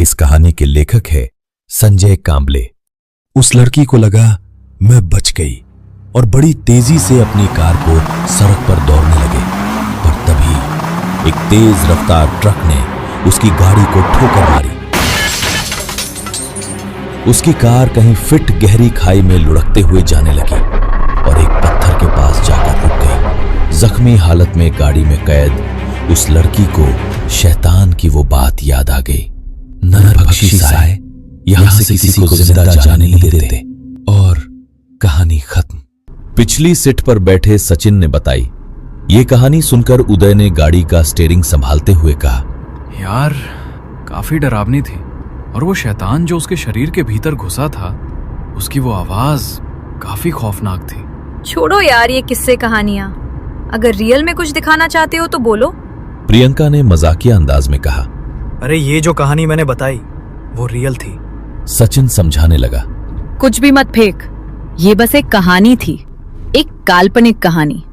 इस कहानी के लेखक है संजय कांबले। उस लड़की को लगा मैं बच गई और बड़ी तेजी से अपनी कार को सड़क पर दौड़ने लगे, पर तभी एक तेज रफ्तार ट्रक ने उसकी गाड़ी को ठोकर मारी। उसकी कार कहीं फिट गहरी खाई में लुढ़कते हुए जाने लगी और एक पत्थर के पास जाकर रुक गई। जख्मी हालत में गाड़ी में कैद उस लड़की को शैतान की वो बात याद आ गई, नरभक्षी साए यहां से किसी को जिंदा जाने नहीं देते। और कहानी खत्म। पिछली सीट पर बैठे सचिन ने बताई। ये कहानी सुनकर उदय ने गाड़ी का स्टीयरिंग संभालते हुए कहा, यार काफी डरावनी थी, और वो शैतान जो उसके शरीर के भीतर घुसा था, उसकी वो आवाज काफी खौफनाक थी। छोड़ो यार ये किस्से कहानियां, अगर रियल में कुछ दिखाना चाहते हो तो बोलो। प्रियंका ने मजाकिया अंदाज में कहा। अरे ये जो कहानी मैंने बताई वो रियल थी। सचिन समझाने लगा, कुछ भी मत फेंक, ये बस एक कहानी थी, एक काल्पनिक कहानी।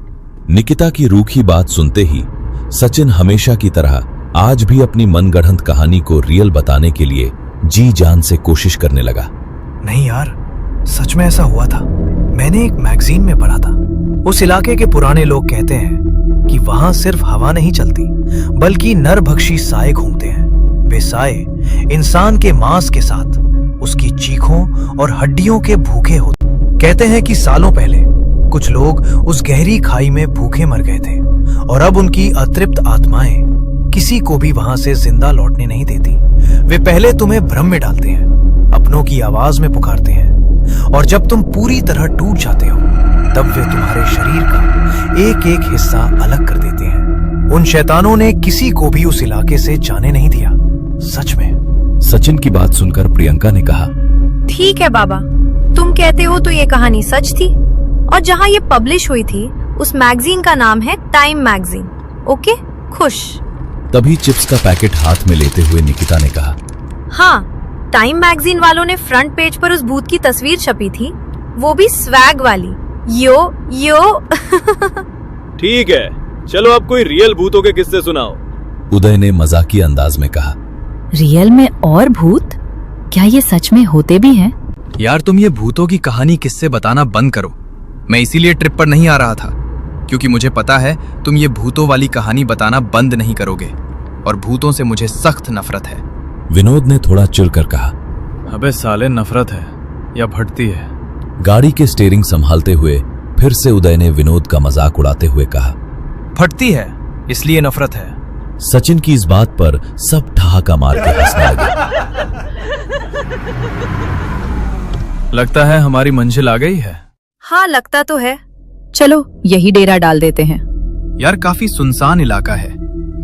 निकिता की रूखी बात सुनते ही सचिन हमेशा की तरह आज भी अपनी मनगढ़ंत कहानी को रियल बताने के लिए जी जान से कोशिश करने लगा। नहीं यार, सच में ऐसा हुआ था। मैंने एक मैगजीन में पढ़ा था। उस इलाके के पुराने लोग कहते हैं कि वहां सिर्फ हवा नहीं चलती, बल्कि नरभक्षी साए घूमते हैं। वे साए इंसान के मांस के साथ उसकी चीखों और हड्डियों के भूखे होते। कहते हैं कि सालों पहले कुछ लोग उस गहरी खाई में भूखे मर गए थे और अब उनकी अतृप्त आत्माएं किसी को भी वहां से जिंदा लौटने नहीं देती। वे पहले तुम्हें भ्रम में डालते हैं, अपनों की आवाज में पुकारते हैं, और जब तुम पूरी तरह टूट जाते हो तब वे तुम्हारे शरीर का एक एक हिस्सा अलग कर देते हैं। उन शैतानों ने किसी को भी उस इलाके से जाने नहीं दिया, सच में। सचिन की बात सुनकर प्रियंका ने कहा, ठीक है बाबा, तुम कहते हो तो ये कहानी सच थी, और जहाँ ये पब्लिश हुई थी उस मैगजीन का नाम है टाइम मैगजीन। ओके, खुश। तभी चिप्स का पैकेट हाथ में लेते हुए निकिता ने कहा, हाँ, टाइम मैगजीन वालों ने फ्रंट पेज पर उस भूत की तस्वीर छपी थी, वो भी स्वैग वाली। यो यो ठीक है, चलो अब कोई रियल भूतों के किस्से सुनाओ। उदय ने मजाकिया अंदाज में कहा। रियल में और भूत? क्या ये सच में होते भी हैं? यार तुम ये भूतों की कहानी किस्से बताना बंद करो। मैं इसीलिए ट्रिप पर नहीं आ रहा था, क्योंकि मुझे पता है तुम ये भूतों वाली कहानी बताना बंद नहीं करोगे, और भूतों से मुझे सख्त नफरत है। विनोद ने थोड़ा चिढ़कर कहा, अबे साले, नफरत है या भटती है? गाड़ी के स्टीयरिंग संभालते हुए फिर से उदय ने विनोद का मजाक उड़ाते हुए कहा, फटती है इसलिए नफरत है। सचिन की इस बात पर सब ठहाका मार के हंसने लगे। लगता है हमारी मंजिल आ गई है। हाँ, लगता तो है। चलो यही डेरा डाल देते हैं। यार काफी सुनसान इलाका है,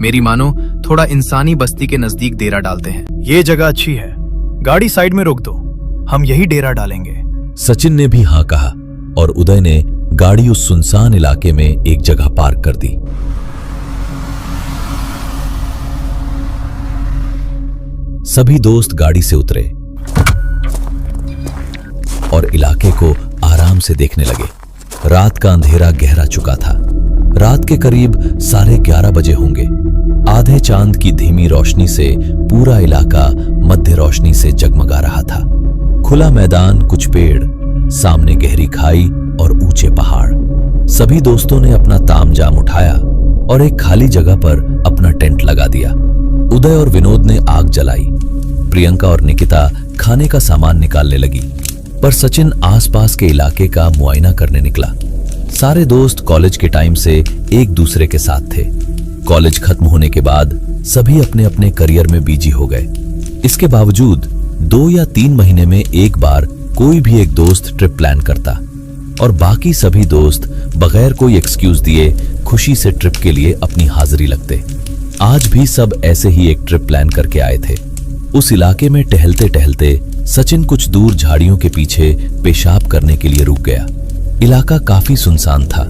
मेरी मानो थोड़ा इंसानी बस्ती के नजदीक डेरा डालते हैं। ये जगह अच्छी है, गाड़ी साइड में रोक दो, हम यही डेरा डालेंगे। सचिन ने भी हाँ कहा और उदय ने गाड़ी उस सुनसान इलाके में एक जगह पार्क कर दी। सभी दोस्त गाड़ी से उतरे और इलाके को आराम से देखने लगे। रात का अंधेरा गहरा चुका था। रात के करीब 11:30 बजे होंगे। आधे चांद की धीमी रोशनी से पूरा इलाका मध्य रोशनी से जगमगा रहा था। खुला मैदान, कुछ पेड़, सामने गहरी खाई और ऊंचे पहाड़। सभी दोस्तों ने अपना तामझाम उठाया और एक खाली जगह पर अपना टेंट लगा दिया। उदय और विनोद ने आग जलाई। प्रियंका और निकिता खाने का सामान निकालने लगी, पर सचिन आसपास के इलाके का मुआयना करने निकला। सारे दोस्त कॉलेज के टाइम से एक दूसरे के साथ थे। कॉलेज खत्म होने के बाद सभी अपने अपने करियर में बिजी हो गए। इसके बावजूद 2 या 3 महीने में एक बार कोई भी एक दोस्त ट्रिप प्लान करता और बाकी सभी दोस्त बगैर कोई एक्सक्यूज दिए खुशी से ट्रिप के लिए अपनी हाजिरी लगते। आज भी सब ऐसे ही एक ट्रिप प्लान करके आए थे। उस इलाके में टहलते टहलते सचिन कुछ दूर झाड़ियों के पीछे पेशाब करने के लिए रुक गया। इलाका काफी सुनसान था।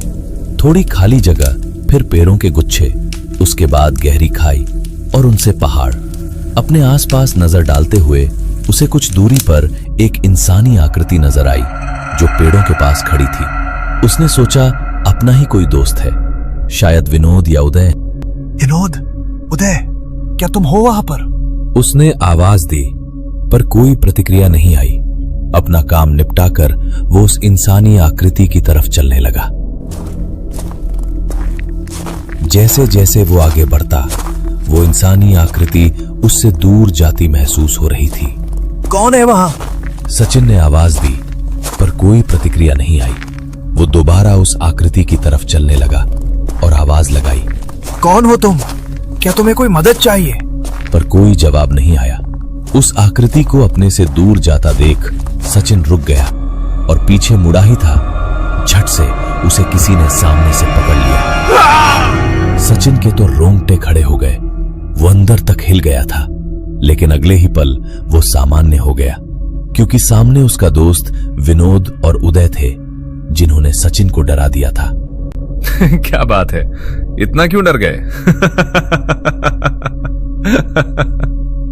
थोड़ी खाली जगह, फिर पेड़ों के गुच्छे, उसके बाद गहरी खाई और उनसे पहाड़। अपने आसपास नजर डालते हुए उसे कुछ दूरी पर एक इंसानी आकृति नजर आई जो पेड़ों के पास खड़ी थी। उसने सोचा अपना ही कोई दोस्त है, शायद विनोद या उदय। विनोद, उदय, क्या तुम हो वहां पर? उसने आवाज दी पर कोई प्रतिक्रिया नहीं आई। अपना काम निपटाकर वो उस इंसानी आकृति की तरफ चलने लगा। जैसे जैसे वो आगे बढ़ता, वो इंसानी आकृति उससे दूर जाती महसूस हो रही थी। कौन है वहां? सचिन ने आवाज दी पर कोई प्रतिक्रिया नहीं आई। वो दोबारा उस आकृति की तरफ चलने लगा और आवाज लगाई, कौन हो तुम? क्या तुम्हें कोई मदद चाहिए? पर कोई जवाब नहीं आया। उस आकृति को अपने से दूर जाता देख सचिन रुक गया और पीछे मुड़ा ही था, झट से उसे किसी ने सामने से पकड़ लिया। सचिन के तो रोंगटे खड़े हो गए। वो अंदर तक हिल गया था, लेकिन अगले ही पल वो सामान्य हो गया, क्योंकि सामने उसका दोस्त विनोद और उदय थे, जिन्होंने सचिन को डरा दिया था। क्या बात है, इतना क्यों डर गए?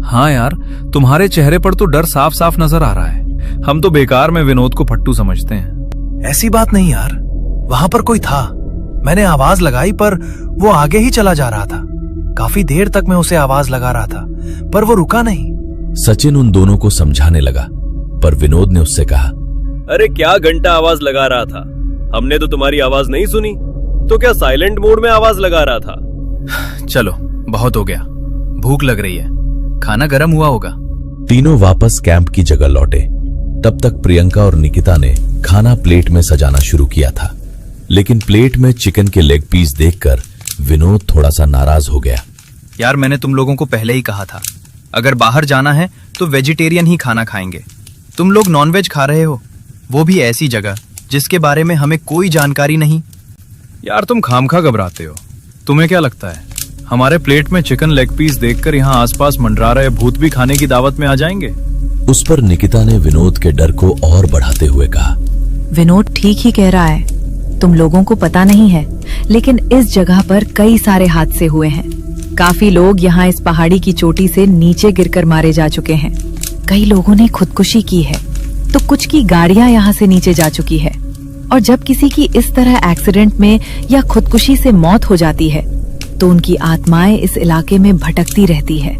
हाँ यार, तुम्हारे चेहरे पर तो डर साफ साफ नजर आ रहा है। हम तो बेकार में विनोद को फट्टू समझते हैं। ऐसी बात नहीं यार, वहां पर कोई था। मैंने आवाज लगाई पर वो आगे ही चला जा रहा था। काफी देर तक मैं उसे आवाज लगा रहा था पर वो रुका नहीं। सचिन उन दोनों को समझाने लगा, पर विनोद ने उससे कहा, अरे क्या घंटा आवाज लगा रहा था? हमने तो तुम्हारी आवाज नहीं सुनी, तो क्या साइलेंट मोड में आवाज लगा रहा था? चलो बहुत हो गया, भूख लग रही है, खाना गर्म हुआ होगा। तीनों वापस कैंप की जगह लौटे। तब तक प्रियंका और निकिता ने खाना प्लेट में सजाना शुरू किया था, लेकिन प्लेट में चिकन के लेग पीस देखकर विनोद थोड़ा सा नाराज हो गया। यार, मैंने तुम लोगों को पहले ही कहा था, अगर बाहर जाना है तो वेजिटेरियन ही खाना खाएंगे। तुम लोग नॉनवेज खा रहे हो, वो भी ऐसी जगह जिसके बारे में हमें कोई जानकारी नहीं। यार, तुम खामखा घबराते हो। तुम्हें क्या लगता है हमारे प्लेट में चिकन लेग पीस देखकर यहाँ आसपास मंडरा रहे भूत भी खाने की दावत में आ जाएंगे? उस पर निकिता ने विनोद के डर को और बढ़ाते हुए कहा, विनोद ठीक ही कह रहा है। तुम लोगों को पता नहीं है, लेकिन इस जगह पर कई सारे हादसे हुए हैं। काफी लोग यहाँ इस पहाड़ी की चोटी से नीचे गिरकर मारे जा चुके हैं। कई लोगों ने खुदकुशी की है, तो कुछ की गाड़ियां यहाँ से नीचे जा चुकी है। और जब किसी की इस तरह एक्सीडेंट में या खुदकुशी से मौत हो जाती है, तो उनकी आत्माएं इस इलाके में भटकती रहती है।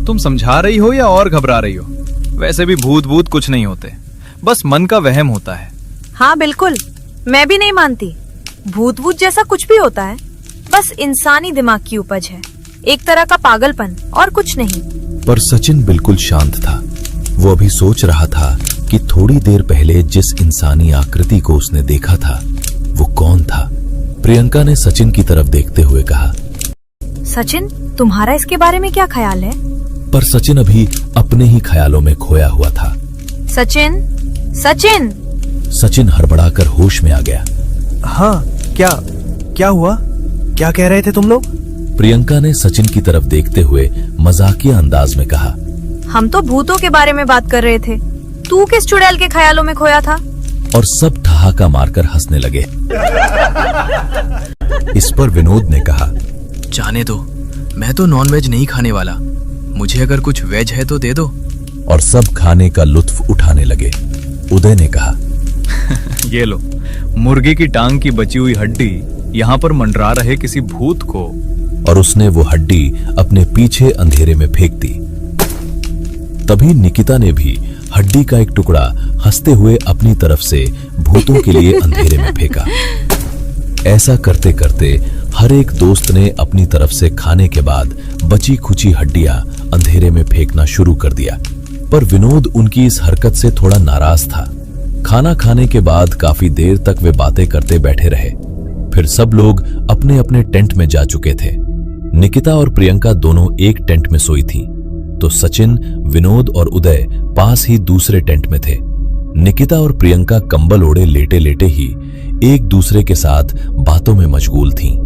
तुम समझा रही हो या और घबरा रही हो? वैसे भी भूत कुछ नहीं होते, बस मन का वहम होता है। हाँ बिल्कुल, मैं भी नहीं मानती। भूत जैसा कुछ भी होता है, बस इंसानी दिमाग की उपज है, एक तरह का पागलपन और कुछ नहीं। पर सचिन बिल्कुल शांत था। वो अभी सोच रहा था कि थोड़ी देर पहले जिस इंसानी आकृति को उसने देखा था वो कौन था। प्रियंका ने सचिन की तरफ देखते हुए कहा, सचिन, तुम्हारा इसके बारे में क्या ख्याल है? पर सचिन अभी अपने ही ख्यालों में खोया हुआ था। सचिन, सचिन! सचिन हड़बड़ाकर होश में आ गया। हाँ, क्या हुआ? क्या कह रहे थे तुम लोग? प्रियंका ने सचिन की तरफ देखते हुए मजाकिया अंदाज में कहा, हम तो भूतों के बारे में बात कर रहे थे। तू किस चुड़ैल के ख्यालों में खोया था? और सब ठहाका मारकर हंसने लगे। इस पर विनोद ने कहा, जाने दो, मैं तो नॉनवेज नहीं खाने वाला। मुझे अगर कुछ वेज है तो दे दो। और सब खाने का लुत्फ उठाने लगे। उदय ने कहा, ये लो, मुर्गी की टांग की बची हुई हड्डी यहाँ पर मंडरा रहे किसी भूत को। और उसने वो हड्डी अपने पीछे अंधेरे में फेंक दी। तभी निकिता ने भी हड्डी का एक टुकड़ा हंसते हुए अपनी तरफ से भूतों के लिए अंधेरे में फेंका। ऐसा करते करते हर एक दोस्त ने अपनी तरफ से खाने के बाद बची खुची हड्डियां अंधेरे में फेंकना शुरू कर दिया। पर विनोद उनकी इस हरकत से थोड़ा नाराज था। खाना खाने के बाद काफी देर तक वे बातें करते बैठे रहे। फिर सब लोग अपने अपने टेंट में जा चुके थे। निकिता और प्रियंका दोनों एक टेंट में सोई थीं, तो सचिन, विनोद और उदय पास ही दूसरे टेंट में थे। निकिता और प्रियंका कंबल ओढ़े लेटे लेटे ही एक दूसरे के साथ बातों में मशगूल थीं।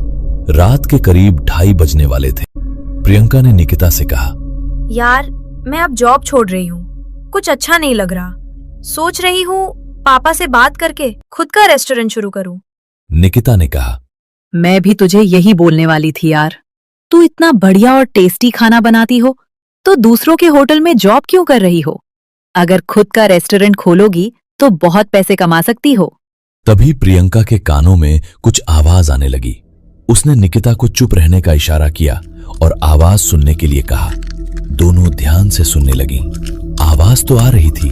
रात के करीब 2:30 बजने वाले थे। प्रियंका ने निकिता से कहा, यार, मैं अब जॉब छोड़ रही हूँ, कुछ अच्छा नहीं लग रहा। सोच रही हूँ पापा से बात करके खुद का रेस्टोरेंट शुरू करूँ। निकिता ने कहा, मैं भी तुझे यही बोलने वाली थी यार। तू इतना बढ़िया और टेस्टी खाना बनाती हो, तो दूसरों के होटल में जॉब क्यों कर रही हो? अगर खुद का रेस्टोरेंट खोलोगी तो बहुत पैसे कमा सकती हो। तभी प्रियंका के कानों में कुछ आवाज आने लगी। उसने निकिता को चुप रहने का इशारा किया और आवाज सुनने के लिए कहा। दोनों ध्यान से सुनने लगी। आवाज तो आ रही थी,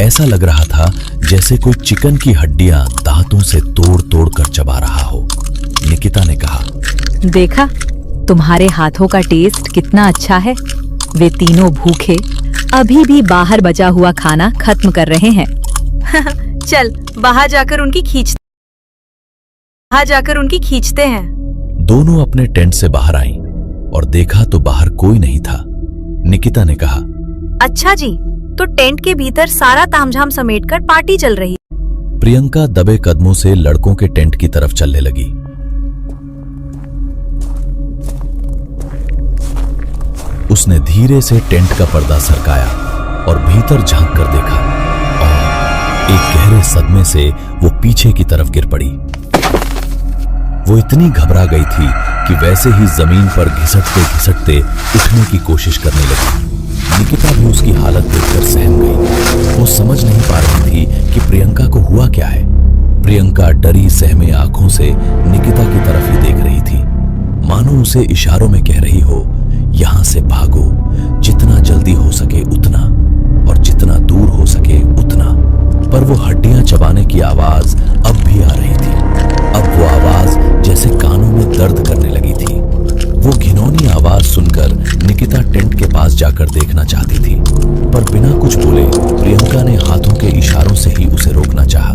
ऐसा लग रहा था जैसे कोई चिकन की हड्डियां दांतों से तोड़ तोड़ कर चबा रहा हो। निकिता ने कहा, देखा, तुम्हारे हाथों का टेस्ट कितना अच्छा है। वे तीनों भूखे अभी भी बाहर बचा हुआ खाना खत्म कर रहे हैं। चल बाहर जाकर उनकी खींचते हैं। दोनों अपने टेंट से बाहर आईं और देखा तो बाहर कोई नहीं था। निकिता ने कहा, अच्छा जी, तो टेंट के भीतर सारा तामझाम समेटकर पार्टी चल रही। प्रियंका दबे कदमों से लड़कों के टेंट की तरफ चलने लगी। उसने धीरे से टेंट का पर्दा सरकाया और भीतर झांक कर देखा और एक गहरे सदमे से वो पीछे की तरफ गिर पड़ी। वो इतनी घबरा गई थी कि वैसे ही जमीन पर घिसटते घिसटते उठने की कोशिश करने लगी। निकिता भी उसकी हालत देखकर सहम गई। वो समझ नहीं पा रही थी कि प्रियंका को हुआ क्या है। प्रियंका डरी सहमे आंखों से निकिता की तरफ ही देख रही थी, मानो उसे इशारों में कह रही हो, यहां से भागो, जितना जल्दी हो सके उतना, और जितना दूर हो सके उतना। पर वो हड्डियां चबाने की आवाज अब भी आ रही थी। अब वो आवाज जैसे कानों में दर्द करने लगी थी। वो घिनौनी आवाज सुनकर निकिता टेंट के पास जाकर देखना चाहती थी, पर बिना कुछ बोले प्रियंका ने हाथों के इशारों से ही उसे रोकना चाहा।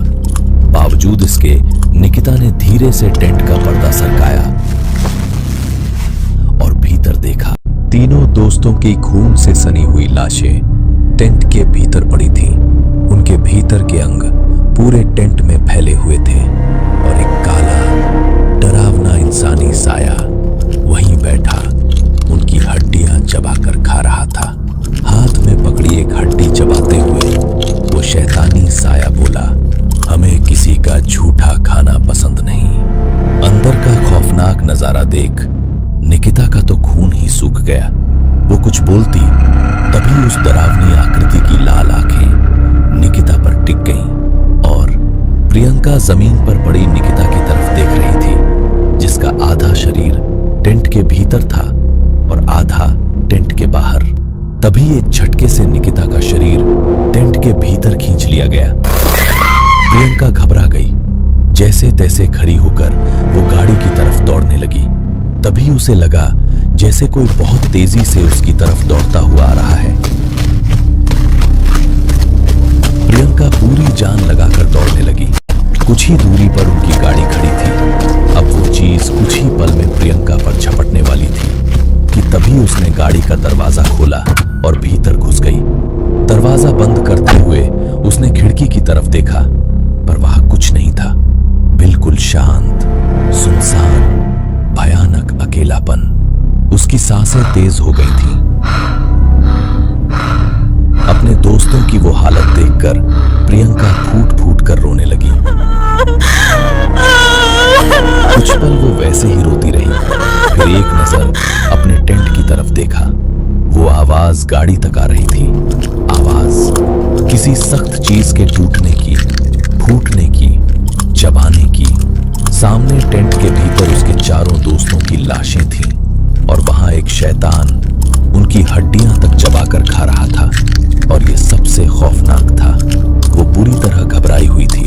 बावजूद इसके निकिता ने धीरे से टेंट का पर्दा सरकाया और भीतर देखा। तीनों दोस्तों की खून से सनी हुई लाशें टेंट के भीतर पड़ी थीं। उनके भीतर के अंग पूरे टेंट में फैले हुए थे और एक काला डरावना इंसानी साया वहीं बैठा उनकी हड्डियां चबाकर खा रहा था। हाथ में पकड़ी एक हड्डी चबाते हुए वो शैतानी साया बोला, हमें किसी का झूठा खाना पसंद नहीं। अंदर का खौफनाक नजारा देख निकिता का तो खून ही सूख गया। वो कुछ बोलती, तभी उस डरावनी आकृति की लाल आंखें निकिता पर टिक गईं और प्रियंका जमीन पर पड़ी निकिता की तरफ देख रही थी, जिसका आधा शरीर टेंट के भीतर था और आधा टेंट के बाहर। तभी एक झटके से निकिता का शरीर टेंट के भीतर खींच लिया गया। प्रियंका घबरा गई। जैसे तैसे खड़ी होकर वो गाड़ी की तरफ दौड़ने लगी। तभी उसे लगा जैसे कोई बहुत तेजी से उसकी तरफ दौड़ता हुआ आ रहा है। प्रियंका पूरी जान लगाकर दौड़ने लगी। कुछ ही दूरी पर उनकी गाड़ी खड़ी थी। अब वो चीज कुछ ही पल में प्रियंका पर झपटने वाली थी कि तभी उसने गाड़ी का दरवाजा खोला और भीतर घुस गई। दरवाजा बंद करते हुए उसने खिड़की की तरफ देखा, पर वहां कुछ नहीं था। बिल्कुल शांत, सुनसान, भयानक अकेलापन। उसकी सांसें तेज हो गई थीं। अपने दोस्तों की वो हालत देखकर प्रियंका फूट फूट कर रोने लगी। कुछ पल वो वैसे ही रोती रही, फिर एक नजर अपने टेंट की तरफ देखा। वो आवाज गाड़ी तक आ रही थी। आवाज किसी सख्त चीज के टूटने की, फूटने की, चबाने की। सामने टेंट के भीतर उसके चारों दोस्तों की लाशें थीं और वहां एक शैतान उनकी हड्डियां तक चबाकर खा रहा था। और ये सबसे खौफनाक था। वो बुरी तरह घबराई हुई थी।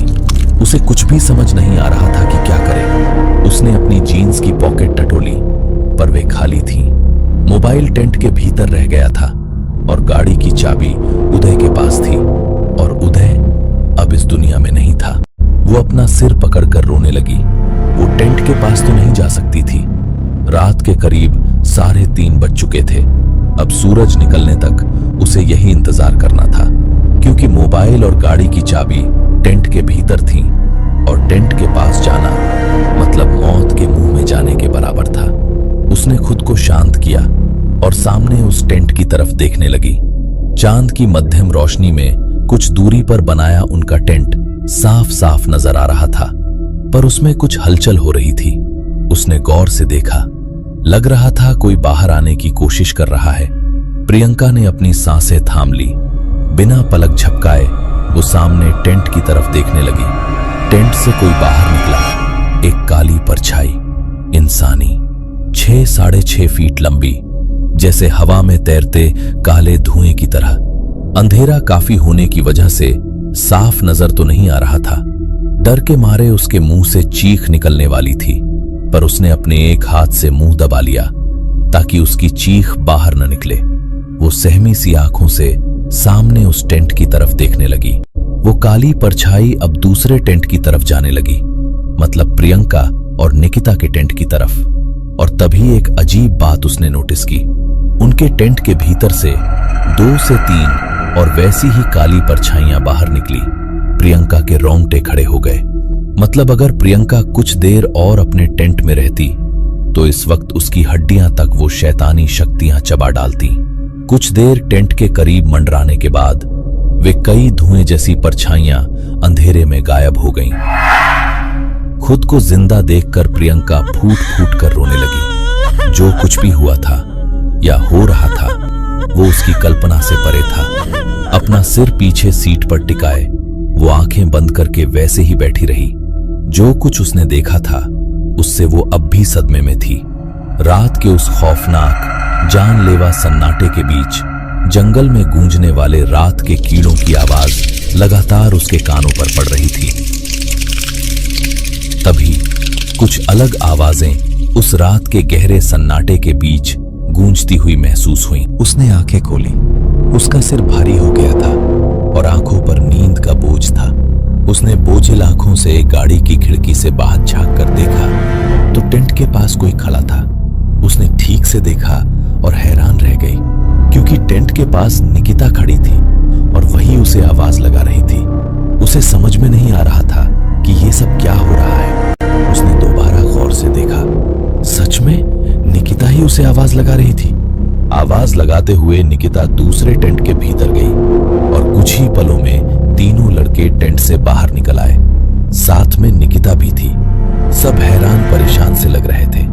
उसे कुछ भी समझ नहीं आ रहा था कि क्या करे। उसने अपनी जीन्स की पॉकेट टटोली, पर वे खाली थी। मोबाइल टेंट के भीतर रह गया था और गाड़ी की चाबी उदय के पास थी, और उदय अब इस दुनिया में नहीं था। वो अपना सिर पकड़कर रोने लगी। वो टेंट के पास तो नहीं जा सकती थी। रात के करीब 3:30 बज चुके थे। अब सूरज निकलने तक उसे यही इंतजार करना था, क्योंकि मोबाइल और गाड़ी की चाबी टेंट के भीतर थी और टेंट के पास जाना मतलब मौत के मुंह में जाने के बराबर था। उसने खुद को शांत किया और सामने उस टेंट की तरफ देखने लगी। चांद की मध्यम रोशनी में कुछ दूरी पर बनाया उनका टेंट साफ साफ नजर आ रहा था, पर उसमें कुछ हलचल हो रही थी। उसने गौर से देखा, लग रहा था कोई बाहर आने की कोशिश कर रहा है। प्रियंका ने अपनी सांसें थाम ली। बिना पलक झपकाए वो सामने टेंट की तरफ देखने लगी। टेंट से कोई बाहर निकला, एक काली परछाई, इंसानी, 6-6.5 फीट लंबी, जैसे हवा में तैरते काले धुएं की तरह। अंधेरा काफी होने की वजह से साफ नजर तो नहीं आ रहा था। डर के मारे उसके मुंह से चीख निकलने वाली थी, पर उसने अपने एक हाथ से मुंह दबा लिया ताकि उसकी चीख बाहर न निकले। वो सहमी सी आंखों से सामने उस टेंट की तरफ देखने लगी। वो काली परछाई अब दूसरे टेंट की तरफ जाने लगी, मतलब प्रियंका और निकिता के टेंट की तरफ। और तभी एक अजीब बात उसने नोटिस की। उनके टेंट के भीतर से 2 से 3 और वैसी ही काली परछाइयां बाहर निकली। प्रियंका के रोंगटे खड़े हो गए। मतलब अगर प्रियंका कुछ देर और अपने टेंट में रहती तो इस वक्त उसकी हड्डियां तक वो शैतानी शक्तियां चबा डालती। कुछ देर टेंट के करीब मंडराने के बाद वे कई धुएं जैसी परछाइयां अंधेरे में गायब हो गईं। खुद को जिंदा देखकर प्रियंका फूट फूट कर रोने लगी। जो कुछ भी हुआ था या हो रहा था वो उसकी कल्पना से परे था। अपना सिर पीछे सीट पर टिकाए वो आंखें बंद करके वैसे ही बैठी रही। जो कुछ उसने देखा था उससे वो अब भी सदमे में थी। रात के उस खौफनाक जानलेवा सन्नाटे के बीच जंगल में गूंजने वाले रात के कीड़ों की आवाज लगातार उसके कानों पर पड़ रही थी। तभी कुछ अलग आवाजें उस रात के गहरे सन्नाटे के बीच गूंजती हुई महसूस हुई। उसने आंखें खोली। उसका सिर भारी हो गया था और आंखों पर नींद का बोझ था। उसने बोझिल आंखों से गाड़ी की खिड़की से बाहर झांक कर देखा तो टेंट के पास कोई खड़ा था। उसने ठीक से देखा और हैरान रह गई, क्योंकि टेंट के पास निकिता खड़ी थी और वही उसे आवाज लगा रही थी। उसे समझ में नहीं आ रहा था कि ये सब क्या हो रहा है। उसने दोबारा गौर से देखा, सच में निकिता ही उसे आवाज लगा रही थी। आवाज लगाते हुए निकिता दूसरे टेंट के भीतर गई और कुछ ही पलों में तीनों लड़के टेंट से बाहर निकल आए। साथ में निकिता भी थी। सब हैरान परेशान से लग रहे थे।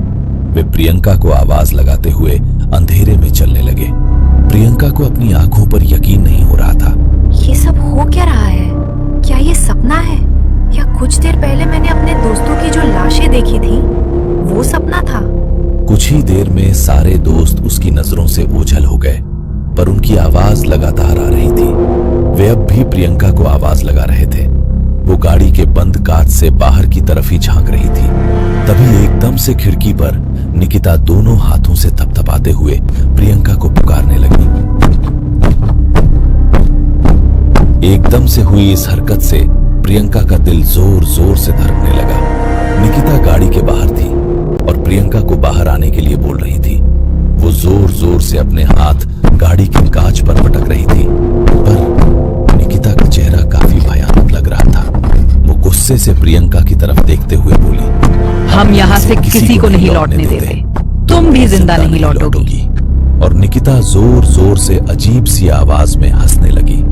वे प्रियंका को आवाज लगाते हुए अंधेरे में चलने लगे। प्रियंका को अपनी आंखों पर यकीन नहीं हो रहा था। ये सब हो क्या रहा है? क्या ये सपना है या कुछ देर पहले मैंने अपने दोस्तों की जो लाशें देखी थी वो सपना था? कुछ ही देर में सारे दोस्त उसकी नजरों से ओझल हो गए, पर उनकी आवाज लगातार आ रही थी। वे अब भी प्रियंका को आवाज लगा रहे थे। वो गाड़ी के बंद कांच से बाहर की तरफ ही झांक रही थी। तभी एकदम से खिड़की पर निकिता दोनों हाथों से थपथपाते हुए प्रियंका को पुकारने लगी। एकदम से हुई इस हरकत से प्रियंका का दिल जोर जोर से धड़कने लगा। निकिता गाड़ी के बाहर थी और प्रियंका को बाहर आने के लिए बोल रही थी। वो जोर जोर से अपने हाथ गाड़ी के कांच पर पटक रही थी, पर निकिता का चेहरा काफी भयानक लग रहा था। वो गुस्से से प्रियंका की तरफ देखते हुए बोली, हम यहाँ से किसी को नहीं लौटने देते। तुम भी जिंदा नहीं लौटोगी। और निकिता जोर जोर से अजीब सी आवाज में हंसने लगी।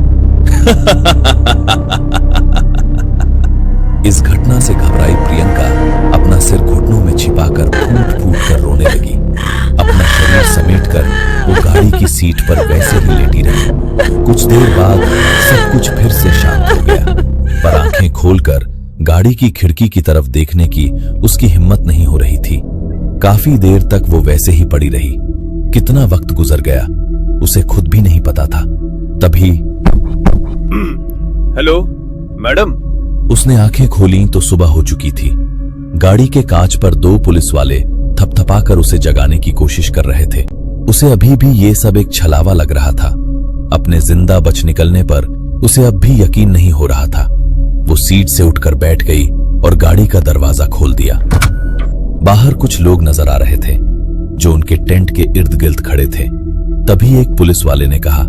इस घटना से घबराई प्रियंका अपना सिर घुटनों में छिपाकर फूट फूट कर रोने लगी। अपना शरीर समेटकर वो गाड़ी की सीट पर वैसे ही लेटी रही। कुछ देर बाद सब कुछ फिर से शांत हो गया, पर आंखें खोलकर गाड़ी की खिड़की की तरफ देखने की उसकी हिम्मत नहीं हो रही थी। काफी देर तक वो वैसे ही पड़ी रही। कितना वक्त गुजर गया उसे खुद भी नहीं पता था। तभी हेलो मैडम। उसने आंखें खोली तो सुबह हो चुकी थी। गाड़ी के कांच पर 2 पुलिस वाले थपथपाकर उसे जगाने की कोशिश कर रहे थे। उसे अभी भी ये सब एक छलावा लग रहा था। अपने जिंदा बच निकलने पर उसे अब भी यकीन नहीं हो रहा था। वो सीट से उठकर बैठ गई और गाड़ी का दरवाजा खोल दिया। बाहर कुछ लोग नजर आ रहे थे जो उनके टेंट के इर्द गिर्द खड़े थे। तभी एक पुलिस वाले ने कहा,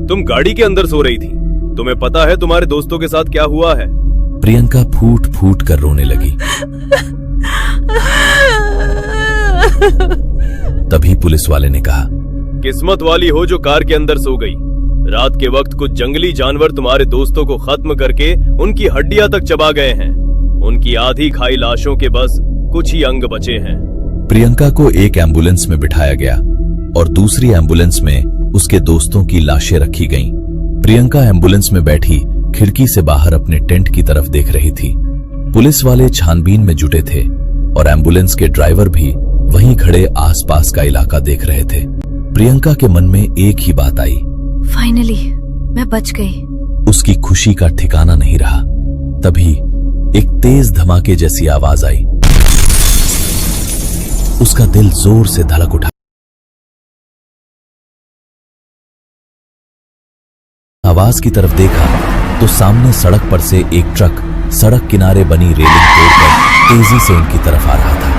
तुम गाड़ी के अंदर सो रही थी, तुम्हें पता है तुम्हारे दोस्तों के साथ क्या हुआ है? प्रियंका फूट फूट कर रोने लगी। तभी पुलिस वाले ने कहा, किस्मत वाली हो जो कार के अंदर सो गई। रात के वक्त कुछ जंगली जानवर तुम्हारे दोस्तों को खत्म करके उनकी हड्डियां तक चबा गए हैं। उनकी आधी खाई लाशों के बस कुछ ही अंग बचे हैं। प्रियंका को एक एम्बुलेंस में बिठाया गया और दूसरी एम्बुलेंस में उसके दोस्तों की लाशें रखी गईं। प्रियंका एम्बुलेंस में बैठी खिड़की से बाहर अपने टेंट की तरफ देख रही थी। पुलिस वाले छानबीन में जुटे थे और एम्बुलेंस के ड्राइवर भी वहीं खड़े आसपास का इलाका देख रहे थे। प्रियंका के मन में एक ही बात आई। फाइनली मैं बच गई। उसकी खुशी का ठिकाना नहीं रहा। तभी एक तेज धमाके जैसी आवाज आई। उसका दिल जोर से धड़क उठा। आवाज की तरफ देखा तो सामने सड़क पर से एक ट्रक सड़क किनारे बनी रेलिंग तोड़कर तेजी से उनकी तरफ आ रहा था।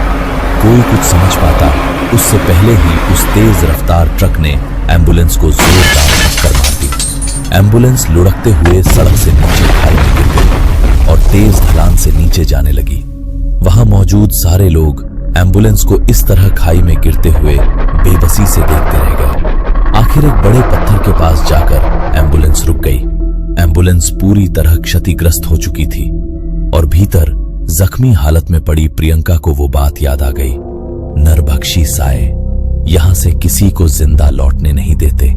कोई कुछ समझ पाता उससे पहले ही उस तेज रफ्तार ट्रक ने एम्बुलेंस को जोरदार टक्कर मार दी। एम्बुलेंस लुढ़कते हुए सड़क से नीचे खाई में गिर गई और तेज ढलान से नीचे जाने लगी। वहां मौजूद सारे लोग एम्बुलेंस को इस तरह खाई में गिरते हुए बेबसी से देखते रह गए। आखिर एक बड़े पत्थर के पास जाकर एम्बुलेंस रुक गई। एम्बुलेंस पूरी तरह क्षतिग्रस्त हो चुकी थी और भीतर जख्मी हालत में पड़ी प्रियंका को वो बात याद आ गई। नरभक्षी साए यहां से किसी को जिंदा लौटने नहीं देते।